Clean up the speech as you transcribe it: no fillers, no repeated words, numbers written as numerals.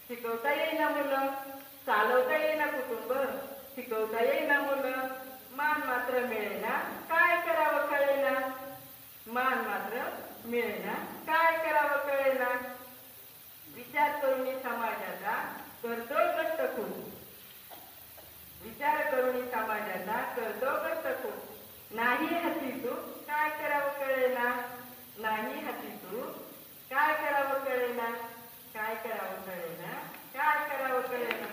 शिकवता येईना मुलं, चालवता येईना कुटुंब, शिकवता येईना मुलं, मान मात्र मिळेना, काय करावं कळेना. मान मात्र मिळेना, काय करावं कळेना. विचार करून समाजाचा करतो कष्ट खूप, विचार करून समाजाचा करतो कष्ट खूप. नाही हाती तूक, काय करावं कळेना. नाही हाती तूक, काय करावं कळेना. काय करावं कळेना, काय करावं कळेना.